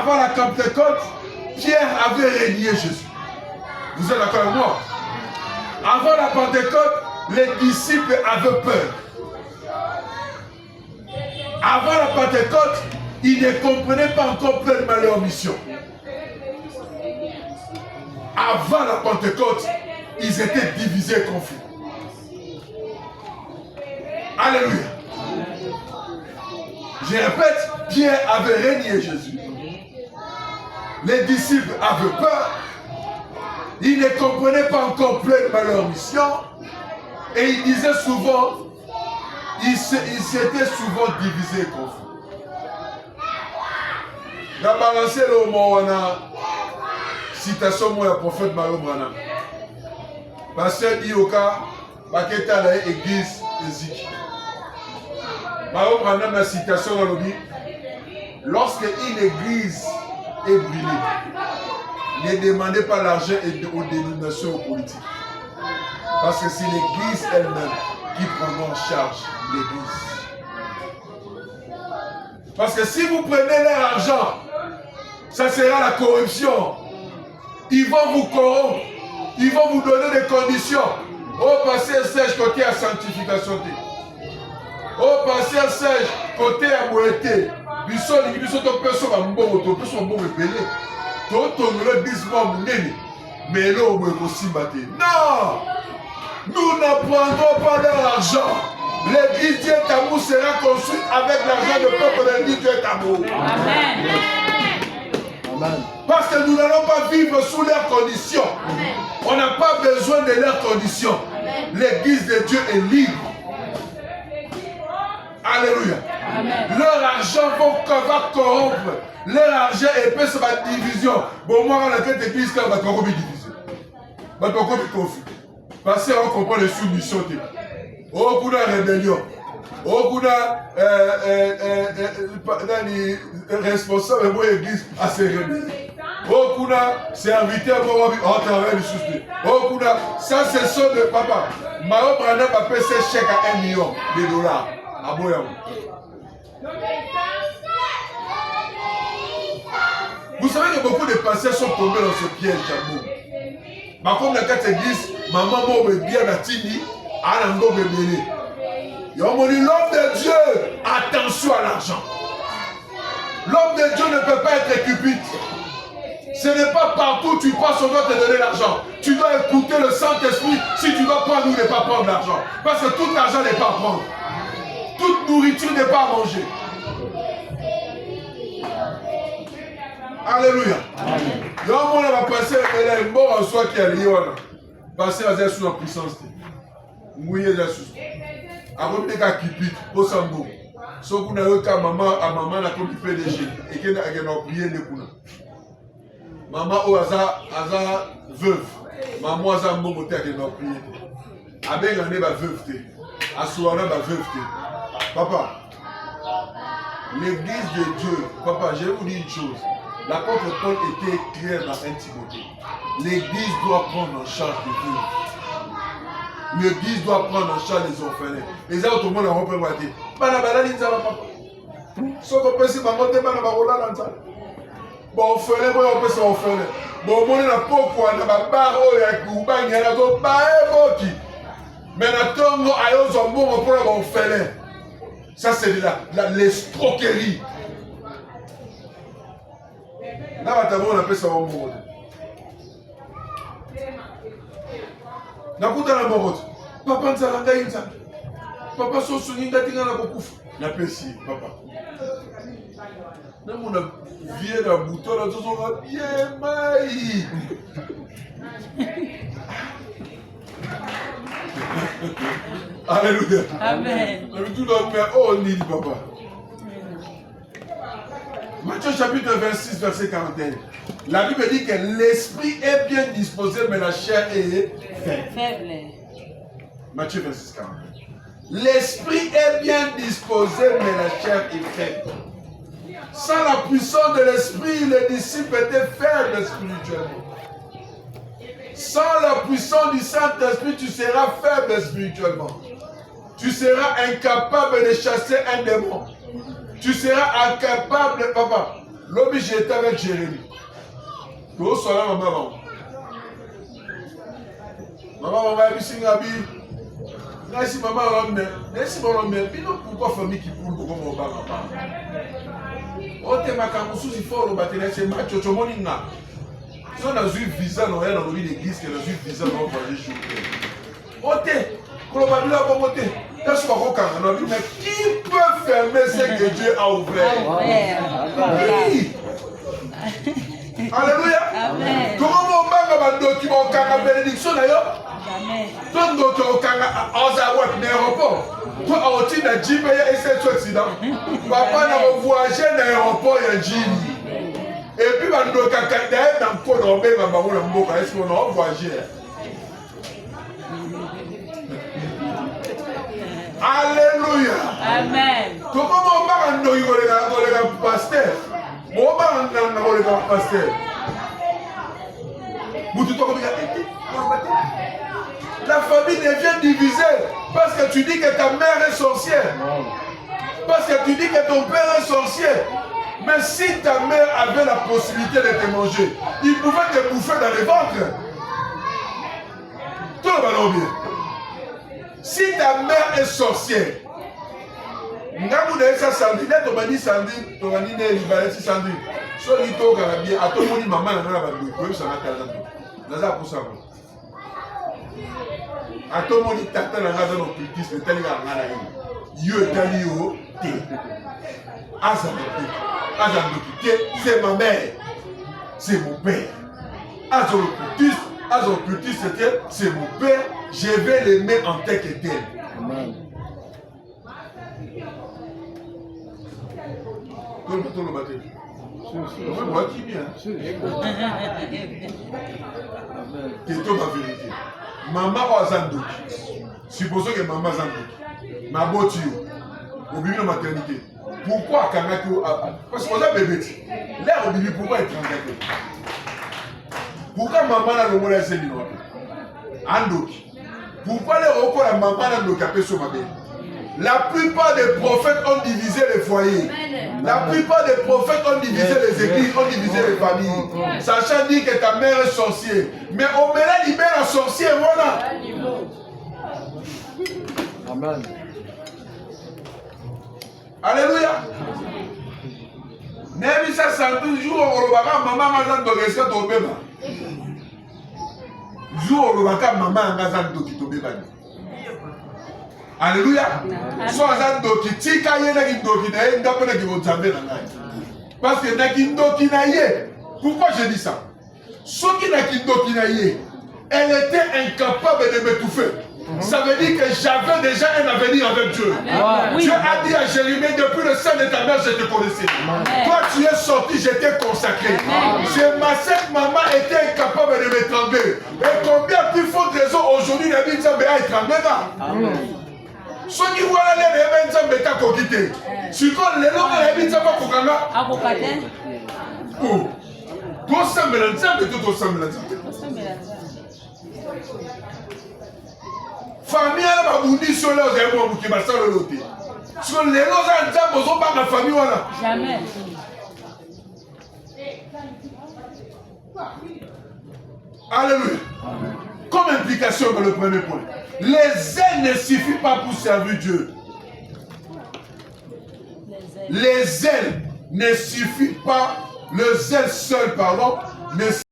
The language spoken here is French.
Avant la Pentecôte, Pierre avait régné Jésus. Vous êtes d'accord avec moi? Avant la Pentecôte, les disciples avaient peur. Avant la Pentecôte, ils ne comprenaient pas encore pleinement leur mission. Avant la Pentecôte, ils étaient divisés et confus. Alléluia. Je répète, Pierre avait régné Jésus. Les disciples avaient peur. Ils ne comprenaient pas encore pleinement leur mission. Et ils disaient souvent, ils s'étaient souvent divisés et confus. Dans balancé le mot, on a citation moi le prophète Malo Brana. Pasteur Ioka, Baketa la église Eziki. Malo Brana la citation dans le Bible. Lorsque une église est brûlée, ne demandez pas l'argent aux dénominations politiques. Parce que c'est l'église elle-même qui prendra en charge l'église. Parce que si vous prenez leur argent, ça sera la corruption. Ils vont vous corrompre. Ils vont vous donner des conditions. Oh, passer sèche côté à sanctification. Oh, passer sèche côté à moïté. Biso, les biso, ton personne va m'bongo, ton personne va m'bongo belé. Ton le disement m'nene. Mais là, on va aussi battre. Non! Nous n'apprendrons pas leur argent. L'église Dieu Tamou sera construite avec l'argent du peuple de l'église Dieu Tamou. Amen. Amen. Parce que nous n'allons pas vivre sous leurs conditions. Amen. On n'a pas besoin de leurs conditions. L'église de Dieu est libre. Alléluia. Amen. Leur argent va corrompre. Leur argent épais sur la division. Bon, moi, dans cette église, on va encore diviser. On va encore conflit. Parce qu'on comprend les soumissions. Oh, kuna rébellion. Oh, kuna responsable de l'église à se rébeller. Oh, kuna serviteur pour travailler les choses. Oh, kuna, ça c'est ça de papa. Mao Brana va payer ses chèques à $1 million à Boyam. Vous savez que beaucoup de pasteurs sont tombés dans ce piège, Jambo. Mais comme la carte église, maman m'a bien à Tini, à l'ango bébé. L'homme de Dieu, attention à l'argent. L'homme de Dieu ne peut pas être cupide. Ce n'est pas partout où tu passes, on doit te donner l'argent. Tu dois écouter le Saint-Esprit si tu dois prendre ou ne pas prendre l'argent. Parce que tout argent n'est pas à prendre. Toute nourriture n'est pas à manger. Alléluia. L'homme va passer, elle est mort en soi qui est lié. Passer à sous la puissance. Mouiller la sous. Avant de faire cupide, au sambo. Sauf que nous avons maman n'a pas pu PDG et qu'elle a prié les couleurs. Maman au hasard veuve. Maman au hasard mon côté qu'elle a prié. Avec l'année va veuve. À soirée va veuve. Papa, l'église de Dieu, papa, je vais vous dire une chose. L'apôtre Paul était clair dans 1 Timothée. L'église doit prendre en charge les veuves. L'église doit prendre en charge les orphelins. Les autres, tout le monde a repris le dit. Banabala, il n'y a pas. Ce qu'on peut se demander, Banabala, dans ça. Bon, orphelin, on peut s'orphelin. Bon, on n'a pas quoi, on n'a pas barre, on a pas de mais on a bon orphelin. Ça, c'est l'escroquerie. Là, on appelle ça un mot. Nakuta na moroto. Papa nzalanga inza. Papa so suninga tinga na kokufa. Na pesi papa. Na mona vie na bouton na zozo ga bien mai. Alléluia. Amen. Tout le monde oh ni papa. Matthieu chapitre 26 verset 41. La Bible dit que l'esprit est bien disposé mais la chair est faible. Matthieu 26, 40. L'esprit est bien disposé, mais la chair est faible. Sans la puissance de l'esprit, les disciples étaient faibles spirituellement. Sans la puissance du Saint-Esprit, tu seras faible spirituellement. Tu seras incapable de chasser un démon. Tu seras incapable, papa. L'homme, j'étais avec Jérémie. Tout cela, maman. Maman, va ici, Gabi. Merci, maman, merci, maman. Pourquoi famille qui coule pour mon papa? Ote makamusu il faut le battre, c'est macho, tu m'en dis. Si on a eu visa, on a eu l'église, on a eu visa, on va aller chez vous. Ote, quand on va dire la bonne côté, qu'est-ce qu'on va faire? Mais qui peut fermer ce que Dieu a ouvert? Oui. Alléluia. Comment on va faire un document qui a bénédiction d'ailleurs? Ton document qui a un aéroport. Toi, tu as dit que tu as un accident. Papa n'a voyagé dans l'aéroport, il y a un Jimmy. Et puis, il y a un peu de est-ce qu'on a voyagé? Alléluia. Amen. Comment on va faire un pasteur? On va faire un pasteur. La famille devient divisée parce que tu dis que ta mère est sorcière. Parce que tu dis que ton père est sorcier. Mais si ta mère avait la possibilité de te manger, il pouvait te bouffer dans le ventre. Tout le ballon bien. Si ta mère est sorcière, Ngamu de esa sandi, ne tomani sandi, tomani ne libalesi sandi. So lito garabie, atomoni maman na bandu, ko yebisa na kaza. Naza kusama. Atomoni tata na ngaza no pitis, ne tali ga ngana yi. Yo tali yo te. Azando te, c'est ma mère. C'est mon père. Azando pitis, c'est mon père. Je vais l'aimer en tant que tel. Amen. Tout le matin. Moi qui bien. C'est ma vérité. Maman a Zandoki. Supposons que maman Zandoki. Ma beauté. Au milieu de la maternité. Pourquoi Kanako? Parce qu'on a bébé. Là, au milieu, pourquoi être tranquille? Pourquoi maman a le mot laissé l'inote? Andoki. Pourquoi les recours à maman a le capé sur ma belle? La plupart des prophètes ont divisé les foyers. La plupart des prophètes ont divisé les églises, ont divisé les familles. Sachant dire que ta mère est sorcière. Mais on met la libère la sorcière, voilà. Amen. Alléluia. Même ça, 112 jours, on va maman mazan de rester au bébé. Jour, on va maman mazan de qui tombe. Alléluia. Soit Zandoki, tika ye na kindoki na ye, ndapo na kibonzambe na ngai. Parce que na kindoki na ye, pourquoi je dis ça? Soki na kindoki na ye, elle était incapable de m'étouffer. Ça veut dire que j'avais déjà un avenir avec Dieu. Dieu a dit à Jérémie, depuis le sein de ta mère, je te connaissais. Toi, tu es sorti, je t'ai consacré. Cette maman était incapable de m'étrangler. Et combien plus forte raison aujourd'hui, la vie de Zambé a étranglé là? Ceux qui voient les événements de Zambé ont quitté. Si on les longs les événements de Zambé, oh, tout semble l'ensemble, tout semble l'ensemble. Famille à la babundi sur les événements qui va s'en reloter. Sur les longs ensemble, on va la famille voilà. Jamais. Alléluia. Comme implication dans le premier point. Les ailes ne suffisent pas pour servir Dieu. Les ailes ne suffisent pas, le zèle seul, pardon, ne